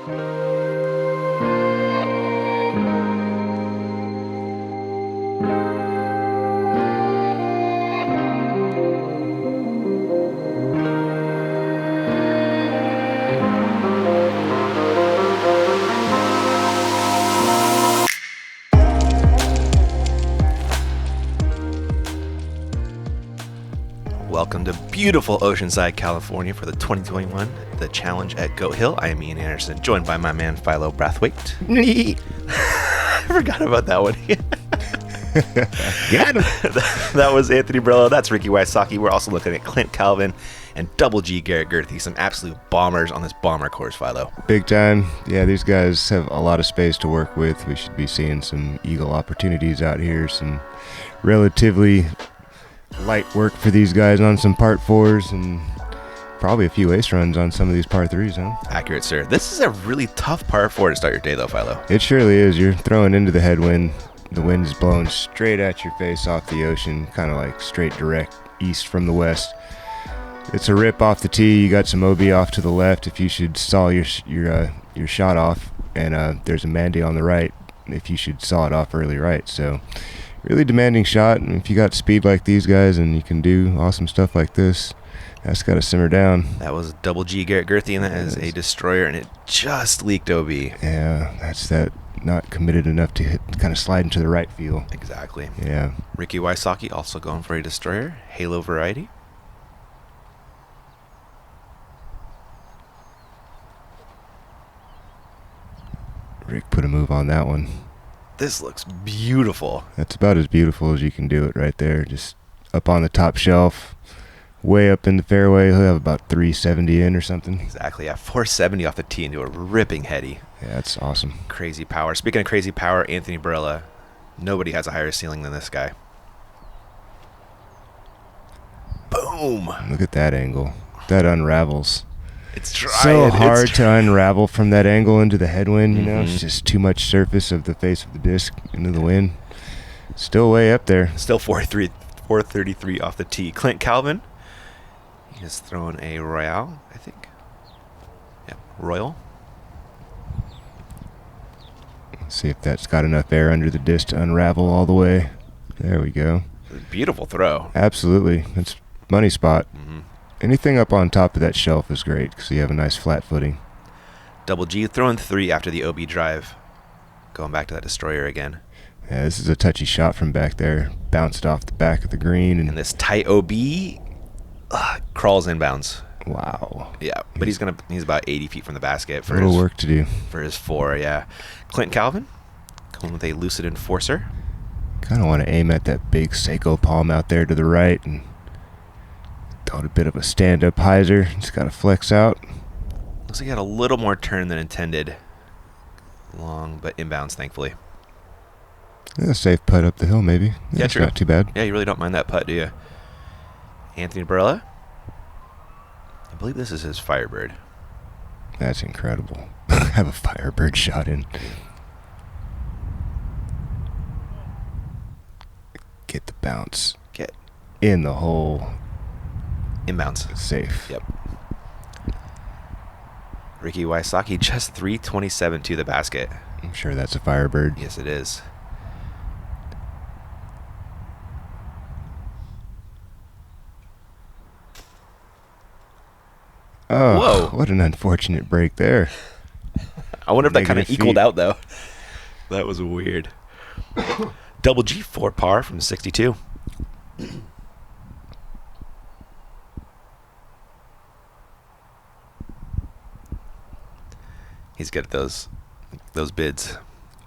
Welcome to beautiful Oceanside, California for the 2021 The Challenge at Goat Hill. I am Ian Anderson, joined by my man Philo Brathwaite. I forgot about that one. Got him. That was Anthony Barela. That's Ricky Wysocki. We're also looking at Clint Calvin and Double G Garrett Gurthie. Some absolute bombers on this bomber course, Philo. Big time. Yeah, these guys have a lot of space to work with. We should be seeing some eagle opportunities out here. Some relatively light work for these guys on some part fours and probably a few ace runs on some of these par threes, huh? Accurate, sir. This is a really tough par four to start your day, though, Philo. It surely is. You're throwing into the headwind. The wind is blowing straight at your face off the ocean, kind of like straight direct east from the west. It's a rip off the tee. You got some OB off to the left if you should saw your shot off, and there's a Mandy on the right if you should saw it off early right. So really demanding shot, and if you got speed like these guys and you can do awesome stuff like this, that's got to simmer down. That was Double G Garrett Gurthie, and that is a destroyer, and it just leaked OB. Yeah, that's that not committed enough to hit, kind of slide into the right field. Exactly. Yeah. Ricky Wysocki also going for a destroyer, Halo variety. Rick put a move on that one. This looks beautiful. That's about as beautiful as you can do it right there. Just up on the top shelf, way up in the fairway. He'll have about 370 in or something. Exactly, yeah. 470 off the tee into a ripping heady. Yeah, that's awesome. Crazy power. Speaking of crazy power, Anthony Barela. Nobody has a higher ceiling than this guy. Boom. Look at that angle. That unravels. It's dry. So hard to unravel from that angle into the headwind, you know. It's just too much surface of the face of the disc into the wind. Still way up there. Still 433 off the tee. Clint Calvin. He's throwing a Royale, I think. Yeah, Royal. Let's see if that's got enough air under the disc to unravel all the way. There we go. Beautiful throw. Absolutely. It's money spot. Anything up on top of that shelf is great because you have a nice flat footing. Double G throwing 3 after the OB drive. Going back to that destroyer again. Yeah, this is a touchy shot from back there. Bounced off the back of the green. And this tight OB crawls inbounds. Wow. Yeah, but he's about 80 feet from the basket. For a little work to do. For his 4, yeah. Clint Calvin going with a Lucid Enforcer. Kind of want to aim at that big Seiko palm out there to the right and throw a bit of a stand-up hyzer. Just got to flex out. Looks like he had a little more turn than intended. Long, but inbounds, thankfully. Yeah, safe putt up the hill, maybe. Yeah, true. Not too bad. Yeah, you really don't mind that putt, do you? Anthony Barela. I believe this is his Firebird. That's incredible. Have a Firebird shot in. Get the bounce. Get in the hole. Inbounds. Safe. Yep. Ricky Wysocki just 327 to the basket. I'm sure that's a Firebird. Yes, it is. Oh, whoa. What an unfortunate break there. I wonder if that kind of Negative equaled feet. out, though. That was weird. Double G 4 par from 62. He's good at those bids.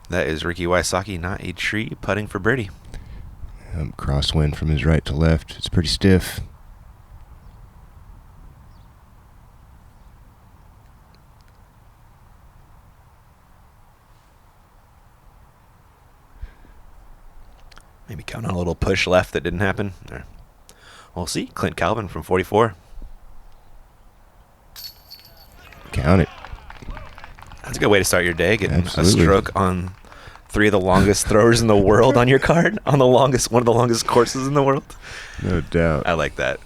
That is Ricky Wysocki, not a tree, putting for birdie. Crosswind from his right to left. It's pretty stiff. Maybe count on a little push left that didn't happen. Or, we'll see. Clint Calvin from 44. Count it. That's a good way to start your day, getting Absolutely. a stroke on 3 of the longest throwers in the world on your card, on one of the longest courses in the world. No doubt. I like that.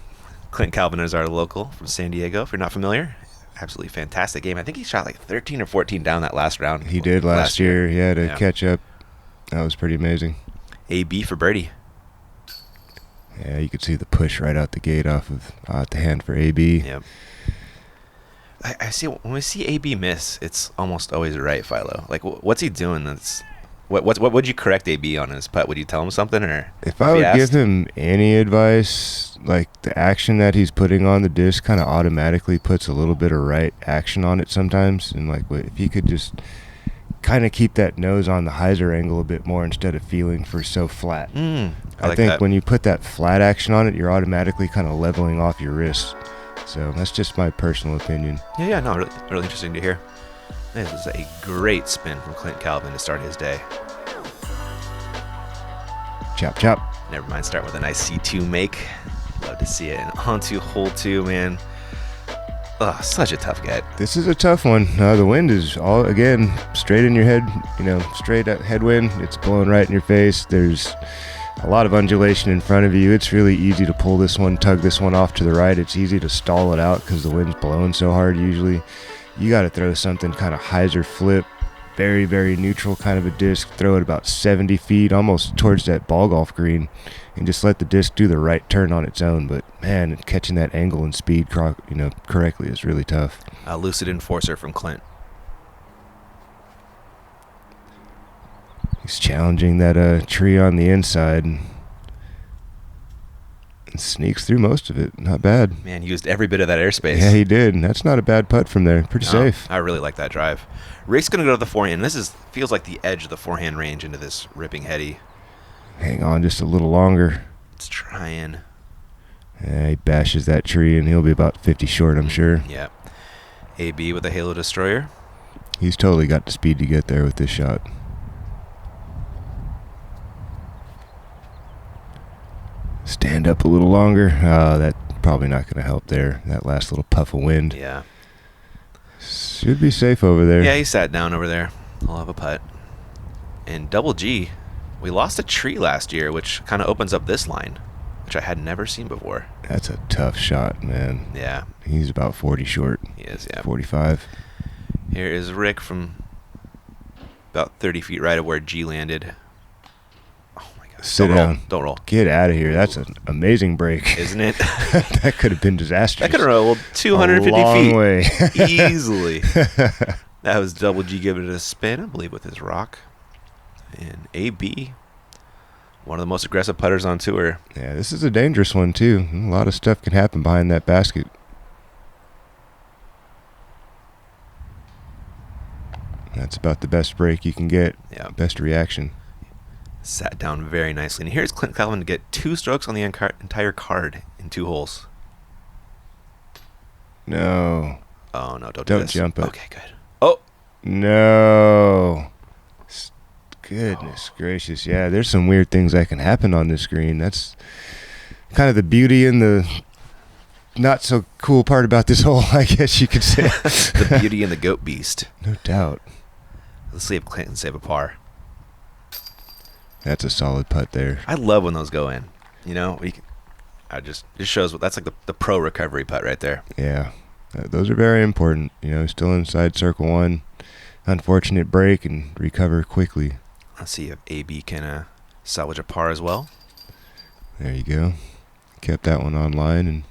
Clint Calvin is our local from San Diego, if you're not familiar. absolutely fantastic game. I think he shot like 13 or 14 down that last round. He did last year. Yeah, to catch up. That was pretty amazing. AB for birdie. Yeah, you could see the push right out the gate off the hand for AB. Yep. I see when we see AB miss, it's almost always right, Philo. Like, what's he doing? What would you correct AB on his putt? Would you tell him something, or if I would give him any advice, like the action that he's putting on the disc kind of automatically puts a little bit of right action on it sometimes, and like if he could just kind of keep that nose on the hyzer angle a bit more instead of feeling for so flat. I think when you put that flat action on it, you're automatically kind of leveling off your wrist. So that's just my personal opinion. Yeah, no, really interesting to hear. This is a great spin from Clint Calvin to start his day. Chop, chop. Never mind, start with a nice C2 make. Love to see it. And onto hole 2, man. Oh, such a tough get. This is a tough one. The wind is all, again, straight in your head, straight at headwind. It's blowing right in your face. There's a lot of undulation in front of you. It's really easy to pull this one, tug this one off to the right. It's easy to stall it out because the wind's blowing so hard usually. You got to throw something kind of hyzer flip, very, very neutral kind of a disc. Throw it about 70 feet, almost towards that ball golf green, and just let the disc do the right turn on its own. But, man, catching that angle and speed correctly is really tough. A lucid enforcer from Clint. He's challenging that tree on the inside and sneaks through most of it. Not bad. Man, he used every bit of that airspace. Yeah, he did. And that's not a bad putt from there. Pretty safe. I really like that drive. Rick's going to go to the forehand. This feels like the edge of the forehand range into this ripping heady. Hang on just a little longer. It's trying. Yeah, he bashes that tree, and he'll be about 50 short, I'm sure. Yeah. AB with a Halo Destroyer. He's totally got the speed to get there with this shot. Stand up a little longer. That's probably not going to help there. That last little puff of wind. Yeah. Should be safe over there. Yeah, he sat down over there. He'll have a putt. And Double G, we lost a tree last year, which kind of opens up this line, which I had never seen before. That's a tough shot, man. Yeah. He's about 40 short. He is, yeah. 45. Here is Rick from about 30 feet right of where G landed. Sit down. Don't roll. Get out of here. That's an amazing break. Isn't it? That could have been disastrous. That could have rolled 250 a long feet. way. Easily. That was Double G giving it a spin, I believe, with his rock. And AB, one of the most aggressive putters on tour. Yeah, this is a dangerous one, too. A lot of stuff can happen behind that basket. That's about the best break you can get. Yeah. Best reaction. Sat down very nicely. And here's Clint Calvin to get 2 strokes on the entire card in 2 holes. No. Oh, no, don't jump it. Okay, good. Oh. No. Goodness gracious. Yeah, there's some weird things that can happen on this green. That's kind of the beauty and the not so cool part about this hole, I guess you could say. The beauty and the goat beast. No doubt. Let's see if Clint can save a par. That's a solid putt there. I love when those go in. Just shows that's like the pro recovery putt right there. Yeah, those are very important. Still inside circle 1. Unfortunate break and recover quickly. Let's see if AB can salvage a par as well. There you go. Kept that one on line and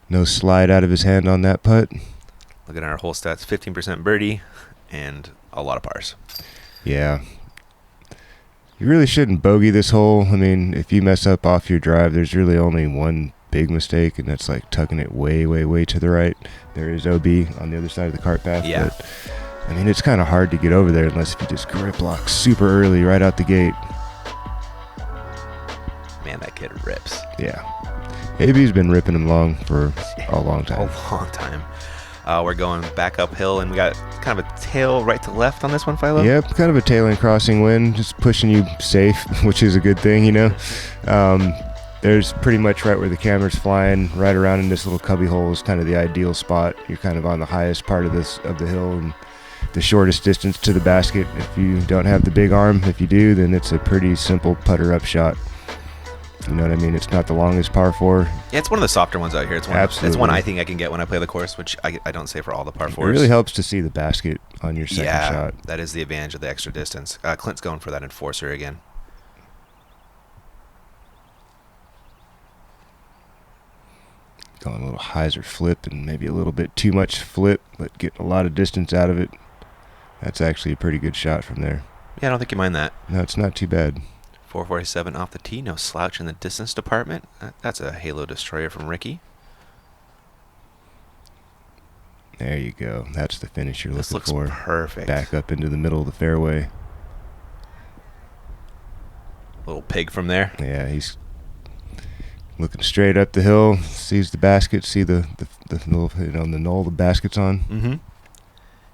no slide out of his hand on that putt. Look at our hole stats: 15% birdie and a lot of pars. Yeah. You really shouldn't bogey this hole. I mean, if you mess up off your drive, there's really only one big mistake, and that's like tucking it way, way, way to the right. There is OB on the other side of the cart path. Yeah. But, I mean, it's kind of hard to get over there unless if you just grip lock super early right out the gate. Man, that kid rips. Yeah. AB's been ripping him long for a long time. A long time. We're going back uphill, and we got kind of a tail right to left on this one, Philo? Yep, kind of a tail and crossing wind, just pushing you safe, which is a good thing, There's pretty much right where the camera's flying, right around in this little cubby hole is kind of the ideal spot. You're kind of on the highest part of the hill and the shortest distance to the basket. If you don't have the big arm, if you do, then it's a pretty simple putter up shot. You know what I mean? It's not the longest par 4. Yeah, it's one of the softer ones out here. Absolutely. It's one I think I can get when I play the course, which I don't say for all the par 4s. It really helps to see the basket on your second yeah, shot. That is the advantage of the extra distance. Clint's going for that enforcer again. Going a little hyzer flip and maybe a little bit too much flip, but getting a lot of distance out of it. That's actually a pretty good shot from there. Yeah, I don't think you mind that. No, it's not too bad. 447 off the tee, no slouch in the distance department. That's a halo destroyer from Ricky. There you go. That's the finish you're This looking looks for. perfect. Back up into the middle of the fairway. Little pig from there. Yeah, he's looking straight up the hill, sees the basket, see the little, on the knoll the basket's on. Mm-hmm.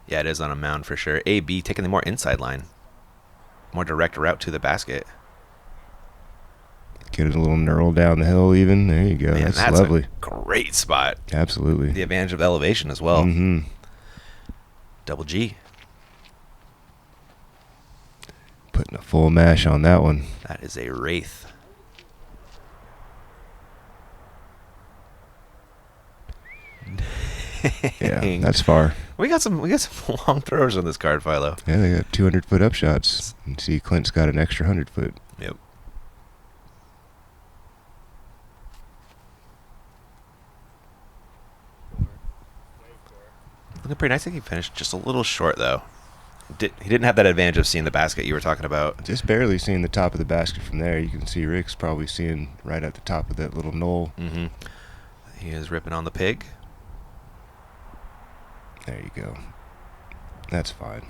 Yeah, it is on a mound for sure. AB taking the more inside line. More direct route to the basket. Get it a little knurl down the hill even. There you go. Man, that's lovely. A great spot. Absolutely. The advantage of elevation as well. Mm-hmm. Double G. Putting a full mash on that one. That is a wraith. Yeah, that's far. We got some long throws on this card, Philo. Yeah, they got 200-foot upshots. And see, Clint's got an extra 100-foot. Yep. Looking pretty nice. I think he finished just a little short, though. He didn't have that advantage of seeing the basket you were talking about. Just barely seeing the top of the basket from there. You can see Rick's probably seeing right at the top of that little knoll. Mm-hmm. He is ripping on the pig. There you go. That's fine.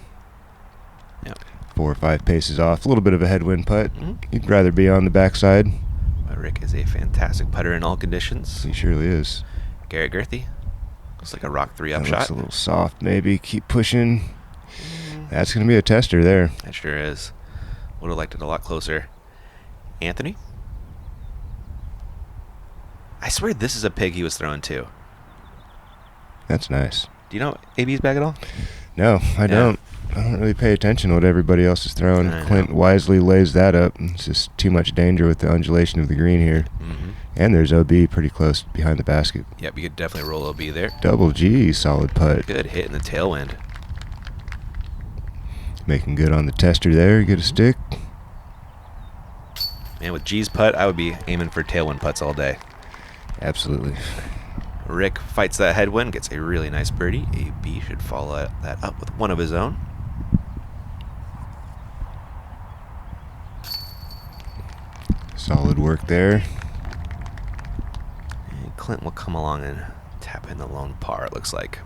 Yep. 4 or 5 paces off. A little bit of a headwind putt. Mm-hmm. You'd rather be on the backside. But Rick is a fantastic putter in all conditions. He surely is. Garrett Gurthie. Looks like a rock 3 up That shot. looks a little soft maybe. Keep pushing. That's going to be a tester there. That sure is. Would have liked it a lot closer. Anthony? I swear this is a pig he was throwing too. That's nice. Do you know AB's bag at all? No, I don't. I don't really pay attention to what everybody else is throwing. Clint wisely lays that up. It's just too much danger with the undulation of the green here. Mm-hmm. And there's OB pretty close behind the basket. Yep, you could definitely roll OB there. Double G, solid putt. Good hit in the tailwind. Making good on the tester there. Get a stick. Man, with G's putt, I would be aiming for tailwind putts all day. Absolutely. Rick fights that headwind, gets a really nice birdie. AB should follow that up with one of his own. Solid work there. And Clint will come along and tap in the lone par, it looks like.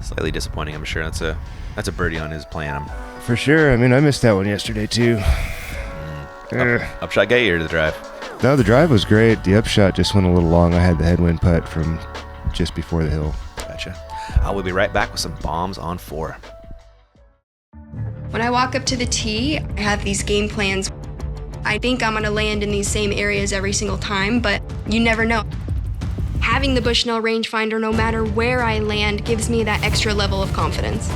Slightly disappointing, I'm sure. That's a birdie on his plan. For sure. I mean, I missed that one yesterday, too. Upshot get you to the drive. No, the drive was great. The upshot just went a little long. I had the headwind putt from just before the hill. Gotcha. I will be right back with some bombs on 4. When I walk up to the tee, I have these game plans. I think I'm going to land in these same areas every single time, but you never know. Having the Bushnell rangefinder, no matter where I land, gives me that extra level of confidence.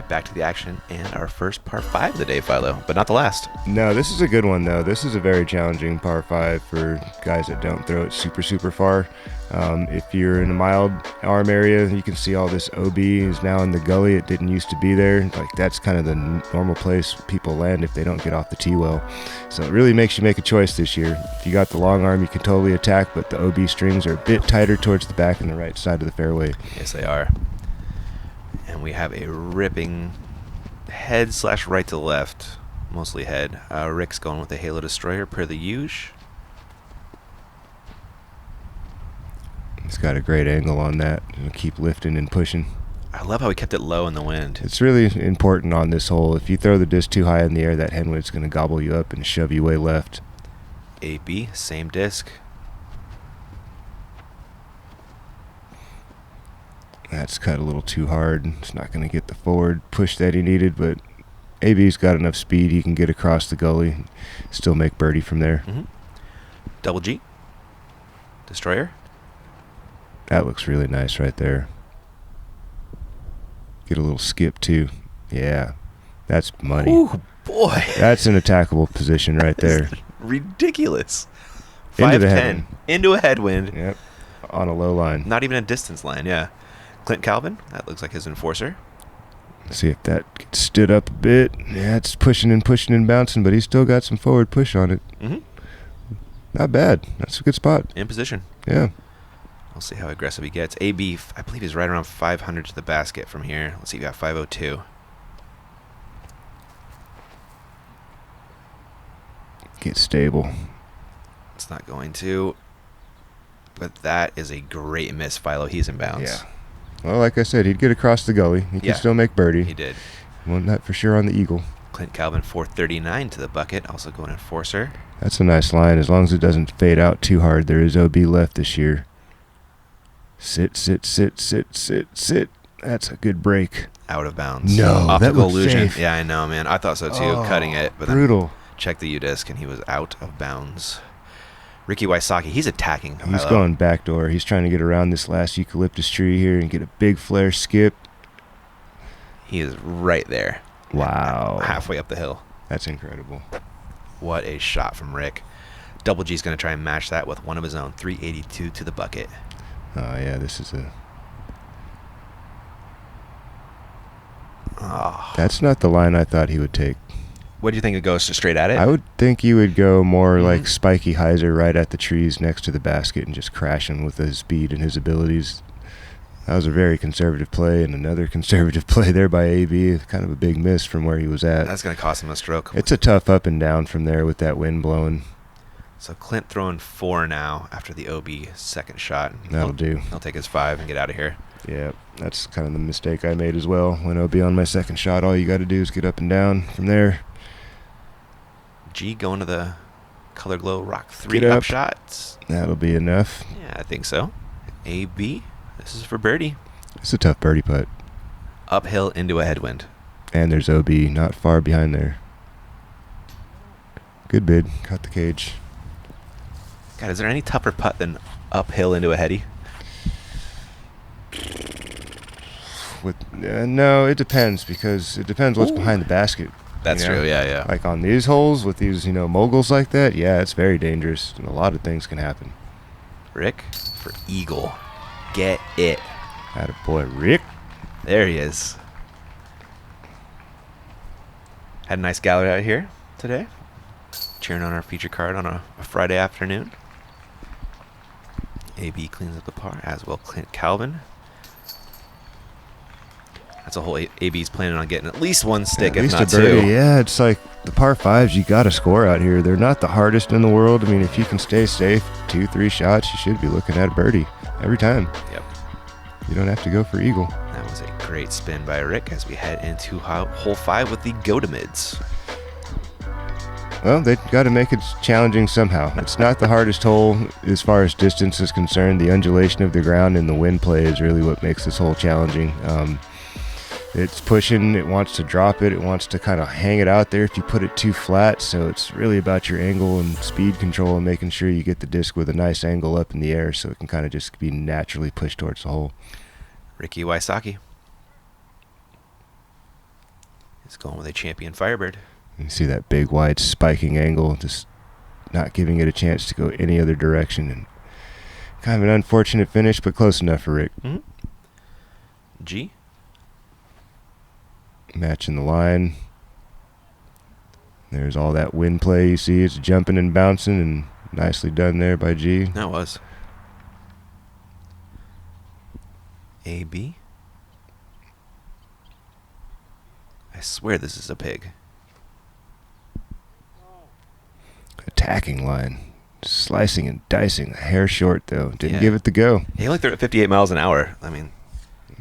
Back to the action and our first par 5 of the day, Philo, but not the last. No, this is a good one, though. This is a very challenging par 5 for guys that don't throw it super, super far. If you're in a mild arm area, you can see all this OB is now in the gully. It didn't used to be there. Like, that's kind of the normal place people land if they don't get off the tee well. So it really makes you make a choice this year. If you got the long arm, you can totally attack, but the OB strings are a bit tighter towards the back and the right side of the fairway. Yes, they are. And we have a ripping head / right to left, mostly head. Rick's going with the Halo Destroyer per the usual. He's got a great angle on that. He'll keep lifting and pushing. I love how he kept it low in the wind. It's really important on this hole. If you throw the disc too high in the air, that headwind's going to gobble you up and shove you way left. AB, same disc. That's cut a little too hard. It's not going to get the forward push that he needed, but AB's got enough speed. He can get across the gully, still make birdie from there. Double G. Destroyer. That looks really nice right there. Get a little skip, too. Yeah, that's money. Ooh, boy. That's an attackable position right there. Ridiculous. Into the 5-10. headwind. Into a headwind. Yep, on a low line. Not even a distance line, yeah. Clint Calvin, that looks like his enforcer. See if that gets stood up a bit. Yeah, it's pushing and bouncing, but he's still got some forward push on it. Not bad. That's a good spot. In position. Yeah. We'll see how aggressive he gets. AB, I believe he's right around 500 to the basket from here. Let's see, we got 502. Get stable. It's not going to. But that is a great miss, Philo. He's in bounds. Yeah. Well, like I said, he'd get across the gully. He can still make birdie. He did. Won that for sure on the eagle. Clint Calvin, 439 to the bucket. Also going enforcer. That's a nice line. As long as it doesn't fade out too hard, there is OB left this year. Sit. That's a good break. Out of bounds. No, Optical that looked illusion. safe. Yeah, I know, man. I thought so too, cutting it. But Brutal. Then checked the U-disc, and he was out of bounds. Ricky Wysocki, he's attacking. He's going backdoor. He's trying to get around this last eucalyptus tree here and get a big flare skip. He is right there. Wow. Halfway up the hill. That's incredible. What a shot from Rick. Double G's going to try and match that with one of his own. 382 to the bucket. Oh, yeah, this is a... Oh. That's not the line I thought he would take. What do you think it goes to straight at it? I would think he would go more like Spiky Heiser right at the trees next to the basket and just crash him with his speed and his abilities. That was a very conservative play, and another conservative play there by AB. Kind of a big miss from where he was at. That's going to cost him a stroke. It's a tough up and down from there with that wind blowing. So Clint throwing 4 now after the OB second shot. That'll do. He'll take his 5 and get out of here. Yeah, that's kind of the mistake I made as well. When OB on my second shot, all you got to do is get up and down from there. G going to the Color Glow Rock 3 Get up up. shots. That'll be enough. Yeah, I think so. AB, this is for birdie. It's a tough birdie putt. Uphill into a headwind. And there's OB not far behind there. Good bid. Caught the cage. God, is there any tougher putt than uphill into a heady? No, it depends, because it depends what's behind the basket. That's you know? true, yeah. Like on these holes with these, moguls like that, yeah, it's very dangerous. And a lot of things can happen. Rick for eagle. Get it. Attaboy, Rick. There he is. Had a nice gallery out here today. Cheering on our feature card on a Friday afternoon. AB cleans up the par, as well Clint Calvin. That's a whole AB's planning on getting at least one stick, At if least not a birdie. 2. Yeah, it's like the par 5s, you got to score out here. They're not the hardest in the world. I mean, if you can stay safe, 2-3 shots, you should be looking at a birdie every time. Yep. You don't have to go for eagle. That was a great spin by Rick as we head into hole 5 with the go-to-mids. Well, they got to make it challenging somehow. It's not the hardest hole as far as distance is concerned. The undulation of the ground and the wind play is really what makes this hole challenging. It's pushing, it wants to drop it, it wants to kind of hang it out there if you put it too flat. So it's really about your angle and speed control and making sure you get the disc with a nice angle up in the air so it can kind of just be naturally pushed towards the hole. Ricky Wysocki is going with a champion Firebird. You see that big wide spiking angle, just not giving it a chance to go any other direction. And kind of an unfortunate finish, but close enough for Rick. G. Matching the line. There's all that wind play you see. It's jumping and bouncing, and nicely done there by G. That was. AB. I swear this is a pig. Attacking line. Slicing and dicing. A hair short, though. Didn't give it the go. He only threw it at 58 miles an hour. I mean,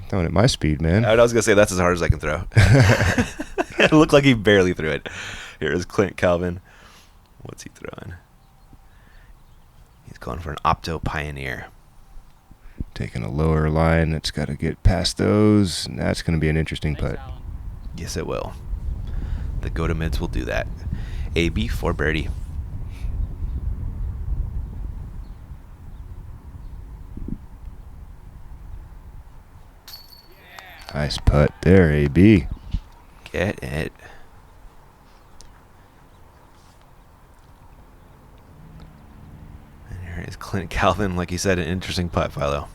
Throwing at my speed, man. I was going to say that's as hard as I can throw. It looked like he barely threw it. Here is Clint Calvin. What's he throwing? He's going for an Opto Pioneer. Taking a lower line. That's got to get past those. And that's going to be an interesting putt. Yes, it will. The go-to-mids will do that. AB for birdie. Nice putt there, AB. Get it. And here is Clint Calvin. Like he said, an interesting putt, Philo.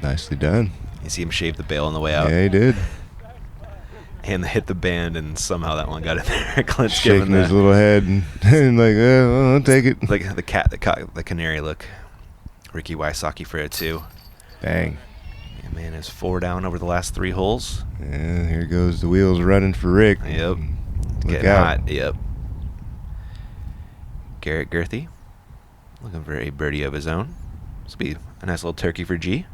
Nicely done. You see him shave the bail on the way out. Yeah, he did. And hit the band, and somehow that one got in there. Clint's Shaking giving his little head and like, well, I'll take it. like the cat, the canary look. Ricky Wysocki for it too. Bang. Yeah, man is 4 down over the last 3 holes. Yeah, here goes the wheels running for Rick. Yep. Look Getting out. hot. Yep. Garrett Gurthie looking for a birdie of his own. This will be a nice little turkey for G.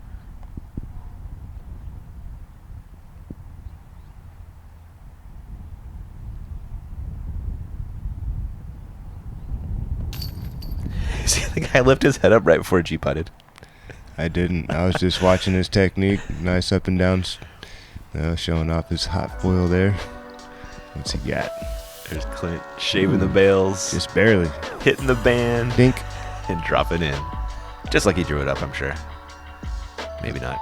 See the guy lift his head up right before G putted. I didn't. I was just watching his technique. Nice up and down. Showing off his hot foil there. What's he got? There's Clint shaving the bails, Just barely. hitting the band, Dink. and dropping in. Just like he drew it up, I'm sure. Maybe not.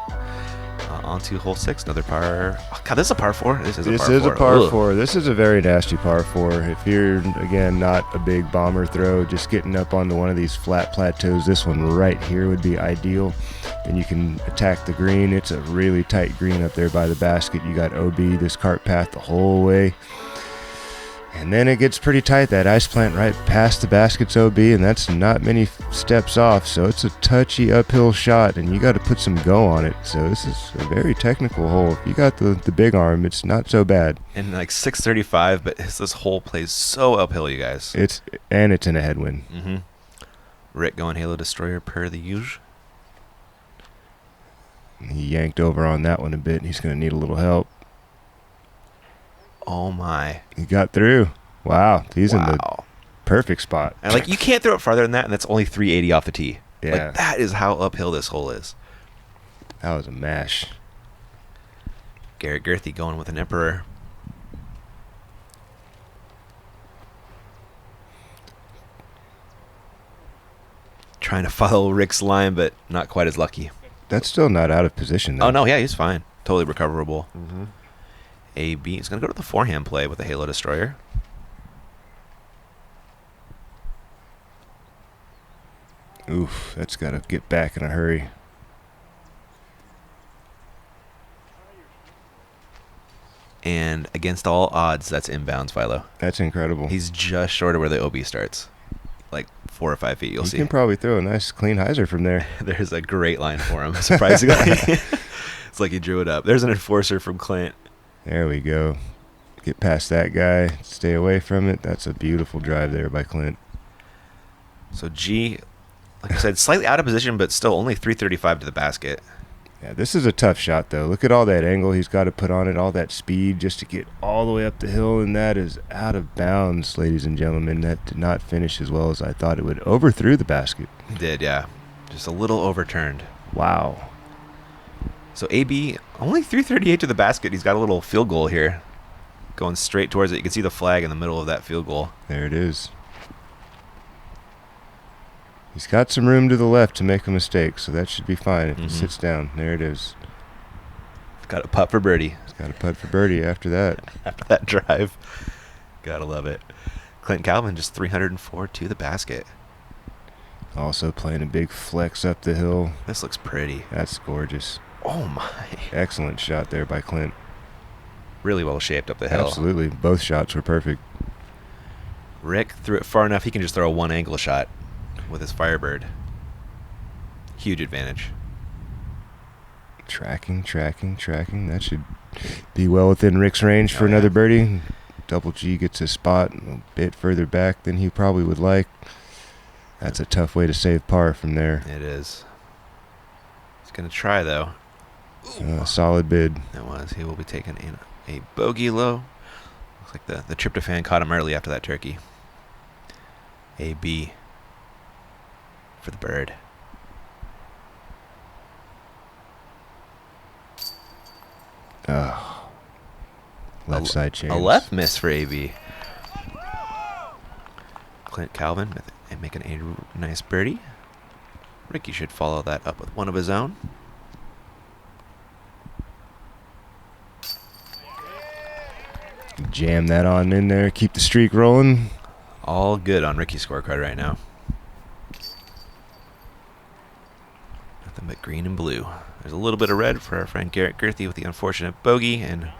On to hole 6, another par. Oh, God, this is a par 4? This is a par 4. 4. This is a very nasty par 4. If you're, again, not a big bomber throw, just getting up onto one of these flat plateaus, this one right here would be ideal. And you can attack the green. It's a really tight green up there by the basket. You got OB, this cart path the whole way. And then it gets pretty tight, that ice plant right past the basket's OB, and that's not many steps off, so it's a touchy uphill shot, and you got to put some go on it. So this is a very technical hole. If you got the big arm, it's not so bad. And like 635, but this hole plays so uphill, you guys. It's in a headwind. Mm-hmm. Rick going Halo Destroyer per the usual. He yanked over on that one a bit, and he's going to need a little help. Oh my. He got through. Wow. He's in the perfect spot. And like, you can't throw it farther than that, and that's only 380 off the tee. Yeah. Like, that is how uphill this hole is. That was a mash. Garrett Gurthie going with an Emperor. Trying to follow Rick's line, but not quite as lucky. That's still not out of position, though. Oh, no, yeah, he's fine. Totally recoverable. Mm-hmm. AB is going to go to the forehand play with the Halo Destroyer. Oof, that's got to get back in a hurry. And against all odds, that's inbounds, Philo. That's incredible. He's just short of where the OB starts. Like 4 or 5 feet, you'll see. You can probably throw a nice clean hyzer from there. There's a great line for him, surprisingly. It's like he drew it up. There's an enforcer from Clint. There we go. Get past that guy. Stay away from it. That's a beautiful drive there by Clint. So G, like I said, slightly out of position, but still only 335 to the basket. Yeah, this is a tough shot, though. Look at all that angle he's got to put on it, all that speed just to get all the way up the hill, and that is out of bounds, ladies and gentlemen. That did not finish as well as I thought it would. Overthrew the basket. He did, yeah. Just a little overturned. Wow. So AB, only 338 to the basket. He's got a little field goal here. Going straight towards it. You can see the flag in the middle of that field goal. There it is. He's got some room to the left to make a mistake, so that should be fine if he sits down. There it is. Got a putt for birdie. He's got a putt for birdie after that. After that drive. Gotta love it. Clint Calvin just 304 to the basket. Also playing a big flex up the hill. This looks pretty. That's gorgeous. Oh my. Excellent shot there by Clint. Really well shaped up the hill. Absolutely. Both shots were perfect. Rick threw it far enough he can just throw a one angle shot with his Firebird. Huge advantage. Tracking. That should be well within Rick's range for another birdie. Double G gets his spot a bit further back than he probably would like. That's a tough way to save par from there. It is. He's going to try, though. Solid bid. That was. He will be taking a bogey low. Looks like the tryptophan caught him early after that turkey. AB for the bird. Oh. Left side change. A left miss for AB. Clint Calvin making a nice birdie. Ricky should follow that up with one of his own. Jam that on in there. Keep the streak rolling. All good on Ricky's scorecard right now. Nothing but green and blue. There's a little bit of red for our friend Garrett Gurthie with the unfortunate bogey and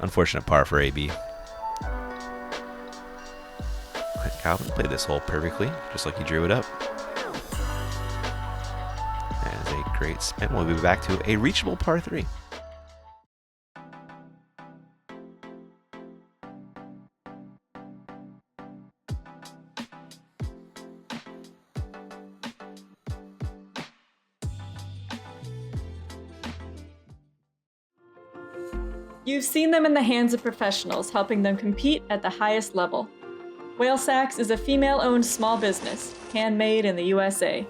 unfortunate par for AB. Clint Calvin played this hole perfectly, just like he drew it up. That is a great spin. We'll be back to a reachable par 3. You've seen them in the hands of professionals, helping them compete at the highest level. Whale Sacks is a female-owned small business, handmade in the USA.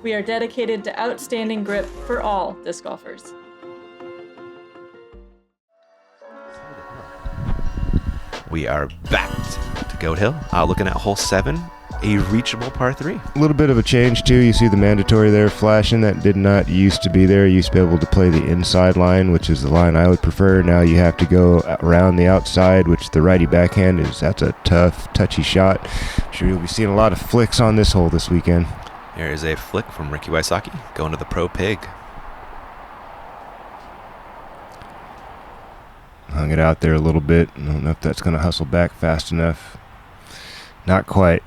We are dedicated to outstanding grip for all disc golfers. We are back to Goat Hill, looking at hole 7, a reachable par 3. A little bit of a change too. You see the mandatory there flashing. That did not used to be there. You used to be able to play the inside line, which is the line I would prefer. Now you have to go around the outside, which the righty backhand is. That's a tough, touchy shot. I'm sure you'll be seeing a lot of flicks on this hole this weekend. There is a flick from Ricky Wysocki going to the Pro Pig. Hung it out there a little bit. I don't know if that's going to hustle back fast enough. Not quite.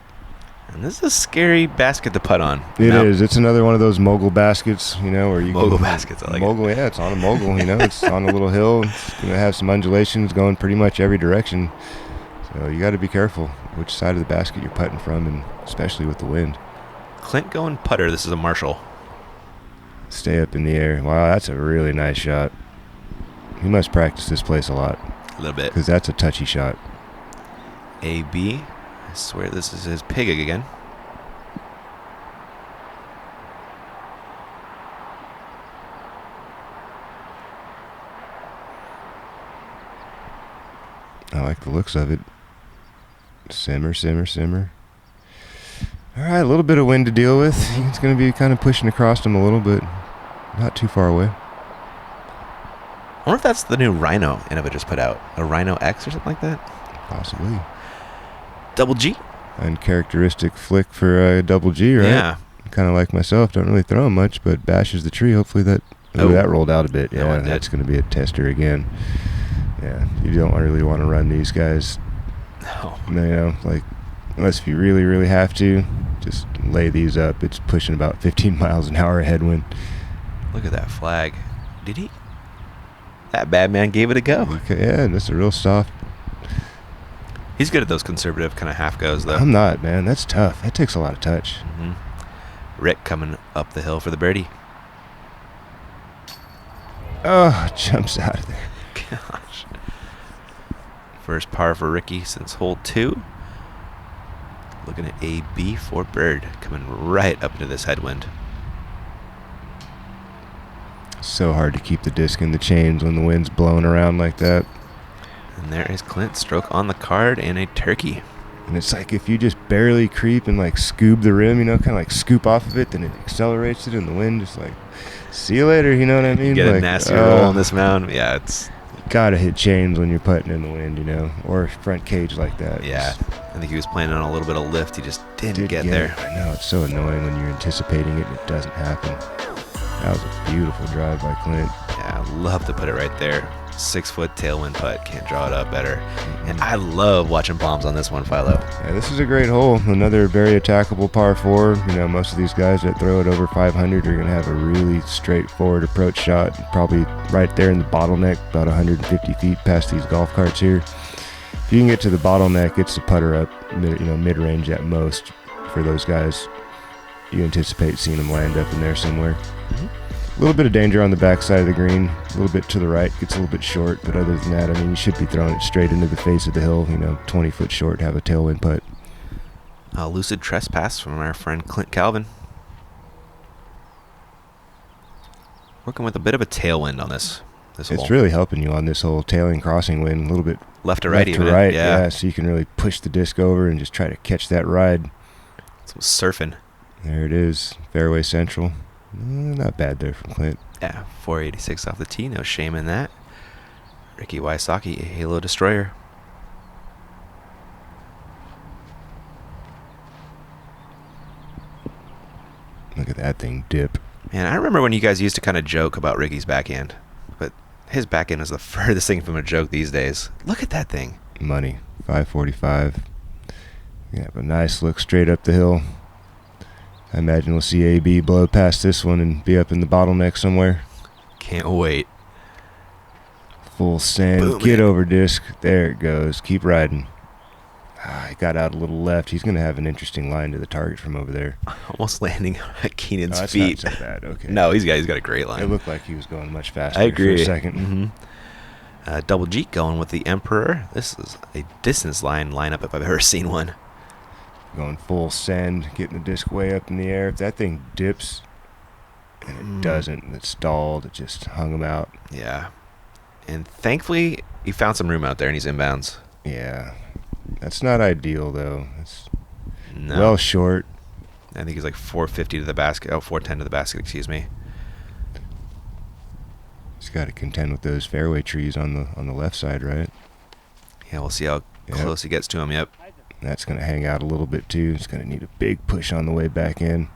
And this is a scary basket to putt on. It is. It's another one of those mogul baskets, where you mogul baskets. I like mogul, it. Yeah, it's on a mogul. It's on a little hill. It's going to have some undulations going pretty much every direction. So you got to be careful which side of the basket you're putting from, and especially with the wind. Clint going putter. This is a Marshall. Stay up in the air. Wow, that's a really nice shot. He must practice this place a lot. A little bit. Because that's a touchy shot. AB. I swear this is his pig again. I like the looks of it. Simmer, simmer, simmer. All right, a little bit of wind to deal with. It's going to be kind of pushing across him a little bit. Not too far away. I wonder if that's the new Rhino Innova just put out. A Rhino X or something like that? Possibly. Double G. Uncharacteristic flick for a double G, right? Yeah. Kind of like myself. Don't really throw him much, but bashes the tree. Hopefully that rolled out a bit. Yeah, that's going to be a tester again. Yeah, you don't really want to run these guys. No. Unless if you really, really have to, just lay these up. It's pushing about 15 miles an hour headwind. Look at that flag. Did he? That bad man gave it a go. Okay, yeah, that's a real soft. He's good at those conservative kind of half goes, though. I'm not, man. That's tough. That takes a lot of touch. Mm-hmm. Rick coming up the hill for the birdie. Oh, jumps out of there. Gosh. First par for Ricky since hole 2. Looking at AB for bird. Coming right up into this headwind. So hard to keep the disc in the chains when the wind's blowing around like that. And there is Clint, stroke on the card and a turkey. And it's like if you just barely creep and scoob the rim, kind of scoop off of it, then it accelerates it, and the wind just see you later, you know what I mean? Get a nasty roll on this mound. Yeah, it's... You gotta hit chains when you're putting in the wind, or front cage like that. Yeah, I think he was planning on a little bit of lift. He just didn't get there. I know, it's so annoying when you're anticipating it and it doesn't happen. That was a beautiful drive by Clint. Yeah, I love to put it right there. 6-foot tailwind putt. Can't draw it up better. And I love watching bombs on this one, Philo. Yeah, this is a great hole. Another very attackable par 4. Most of these guys that throw it over 500 are going to have a really straightforward approach shot. Probably right there in the bottleneck, about 150 feet past these golf carts here. If you can get to the bottleneck, it's the putter up, mid-range at most for those guys. You anticipate seeing them land up in there somewhere. Mm-hmm. A little bit of danger on the backside of the green, a little bit to the right, gets a little bit short, but other than that, I mean, you should be throwing it straight into the face of the hill, 20 foot short, have a tailwind putt. A lucid trespass from our friend Clint Calvin. Working with a bit of a tailwind on this hole. It's really helping you on this whole tailing crossing wind, a little bit left to right, yeah, so you can really push the disc over and just try to catch that ride. Some surfing. There it is, fairway central. Not bad there from Clint. Yeah, 486 off the tee, no shame in that. Ricky Wysocki, a Halo Destroyer. Look at that thing dip. Man, I remember when you guys used to kind of joke about Ricky's backhand, but his backhand is the furthest thing from a joke these days. Look at that thing. Money, 545. Yeah, a nice look straight up the hill. I imagine we'll see AB blow past this one and be up in the bottleneck somewhere. Can't wait. Full send. Boom, Get man. over disc. There it goes. Keep riding. He got out a little left. He's going to have an interesting line to the target from over there. Almost landing at Keenan's That's feet. not so bad. Okay. No, he's got a great line. It looked like he was going much faster I agree. for a second. Double G going with the Emperor. This is a distance line lineup if I've ever seen one. Going full send, getting the disc way up in the air. If that thing dips, and it doesn't, and it stalled, it just hung him out. Yeah. And thankfully, he found some room out there and he's inbounds. Yeah. That's not ideal, though. It's No. well short. I think he's like 450 to the basket. Oh, 410 to the basket, excuse me. He's got to contend with those fairway trees on the left side, right? Yeah, we'll see how close he gets to him. Yep. That's going to hang out a little bit, too. It's going to need a big push on the way back in.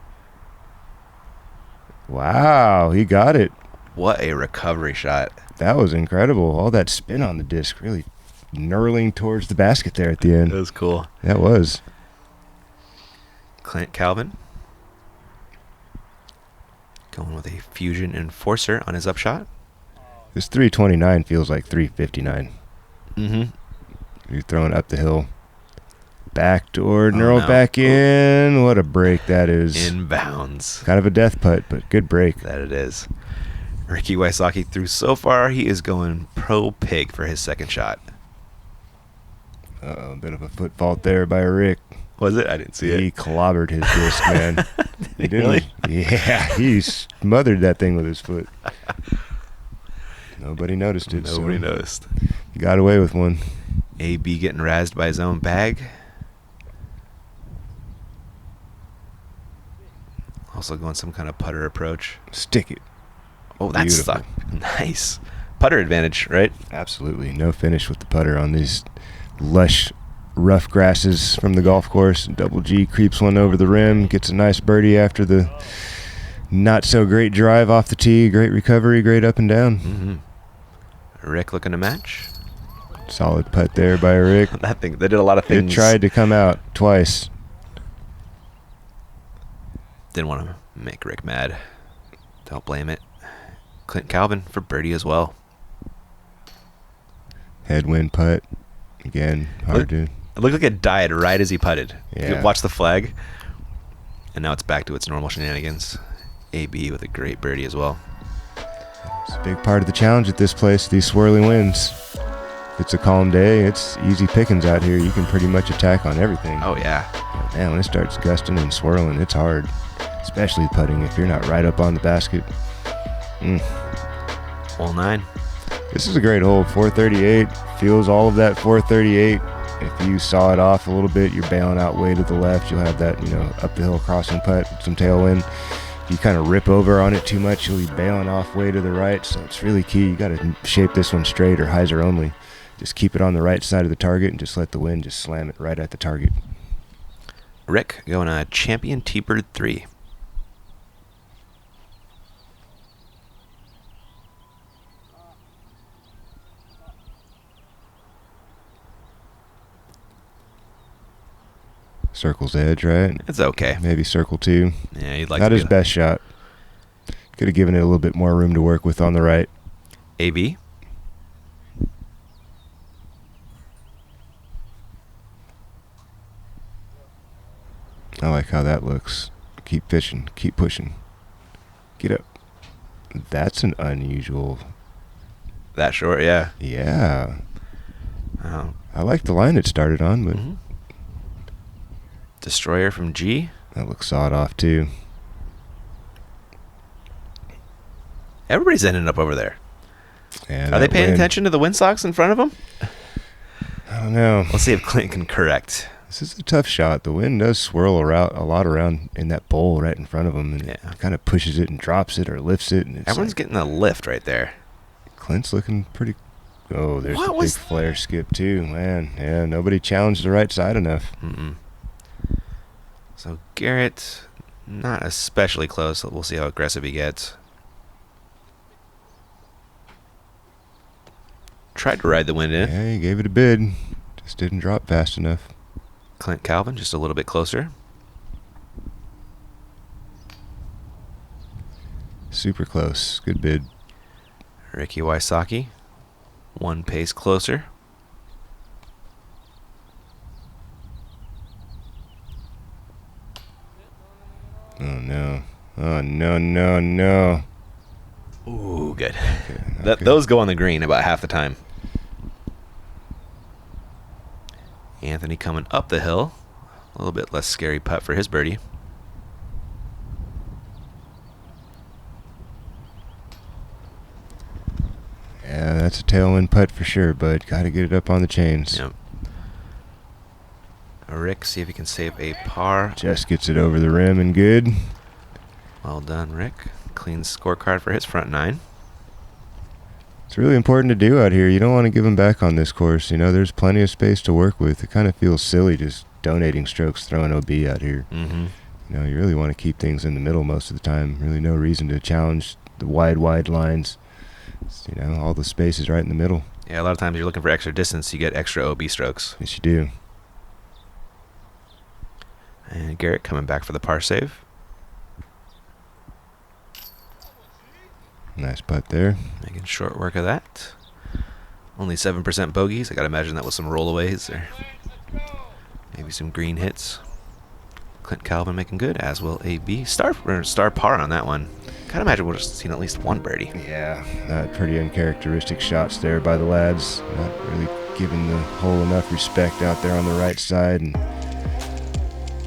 Wow, he got it. What a recovery shot. That was incredible. All that spin on the disc really knurling towards the basket there at the end. That was cool. That was. Clint Calvin going with a Fusion Enforcer on his upshot. This 329 feels like 359. Mm-hmm. You're throwing up the hill. Backdoor, Oh, knurl no. back in. What a break that is. Inbounds. Kind of a death putt, but good break. That it is. Ricky Wysocki through so far. He is going pro pig for his second shot. Uh-oh, a bit of a foot fault there by Rick. Was it? I didn't see He it. clobbered his disc, man. He didn't. Really? Yeah, he smothered that thing with his foot. Nobody noticed it. Nobody so noticed. He got away with one. AB getting razzed by his own bag. Also going some kind of putter approach. Stick it. Oh, that's Beautiful. stuck. Nice. Putter advantage, right? Absolutely. No finish with the putter on these lush, rough grasses from the golf course. Double G creeps one over the rim, gets a nice birdie after the not so great drive off the tee. Great recovery, great up and down. Mm-hmm. Rick looking to match. Solid putt there by Rick. That thing, they did a lot of It things. tried to come out twice. Didn't want to make Rick mad. Don't blame it. Clint Calvin for birdie as well. Headwind putt. Again, hard to. It looked like it died right as he putted. Yeah. You watch the flag. And now it's back to its normal shenanigans. AB with a great birdie as well. It's a big part of the challenge at this place, these swirly winds. If it's a calm day, it's easy pickings out here. You can pretty much attack on everything. Oh, yeah. Man, when it starts gusting and swirling, it's hard. Especially putting if you're not right up on the basket. Hole 9. This is a great hole. 438. Feels all of that 438. If you saw it off a little bit, you're bailing out way to the left. You'll have that, up the hill crossing putt with some tailwind. If you kind of rip over on it too much, you'll be bailing off way to the right. So it's really key. You got to shape this one straight or hyzer only. Just keep it on the right side of the target and just let the wind just slam it right at the target. Rick going a Champion T-Bird 3. Circle's edge, right? It's okay. Maybe circle 2. Yeah, you'd like Not to his best shot. Could have given it a little bit more room to work with on the right. AB. I like how that looks. Keep fishing. Keep pushing. Get up. That's an unusual. That short, yeah. Yeah. Oh. I like the line it started on, but Destroyer from G. that looks sawed off too. Everybody's ending up over there. Yeah, Are they paying attention to the windsocks in front of them? I don't know. Let's see if Clint can correct. This is a tough shot. The wind does swirl around a lot around in that bowl right in front of him, and it kind of pushes it and drops it or lifts it. And Everyone's getting a lift right there. Clint's looking pretty. Oh, there's a big flare skip too, man. Yeah, nobody challenged the right side enough. So Garrett, not especially close. We'll see how aggressive he gets. Tried to ride the wind in. Yeah, he gave it a bid. Just didn't drop fast enough. Clint Calvin just a little bit closer. Super close. Good bid. Ricky Wysocki, one pace closer. Oh, no. Oh, no, no, no. Ooh, good. Okay. Those go on the green about half the time. Anthony coming up the hill. A little bit less scary putt for his birdie. Yeah, that's a tailwind putt for sure, bud. Got to get it up on the chains. Yep. Rick, see if he can save a par. Just gets it over the rim and good. Well done, Rick. Clean scorecard for his front nine. It's really important to do out here. You don't want to give him back on this course. You know, there's plenty of space to work with. It kind of feels silly just donating strokes, throwing OB out here. Mm-hmm. You know, you really want to keep things in the middle most of the time. Really no reason to challenge the wide lines. You know, all the space is right in the middle. Yeah, a lot of times you're looking for extra distance, you get extra OB strokes. Yes, you do. And Garrett coming back for the par save. Nice putt there. Making short work of that. Only 7% bogeys. I gotta imagine that was some rollaways or maybe some green hits. Clint Calvin making good, as will AB. Star par on that one. Gotta imagine we've seen at least one birdie. Yeah, not pretty uncharacteristic shots there by the lads. Not really giving the hole enough respect out there on the right side. And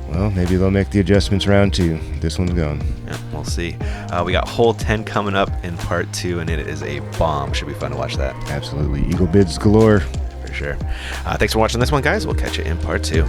well, maybe they'll make the adjustments round two. This one's gone. Yeah, we'll see. We got hole 10 coming up in part 2, and it is a bomb. Should be fun to watch that. Absolutely. Eagle bids galore. For sure. Thanks for watching this one, guys. We'll catch you in part 2.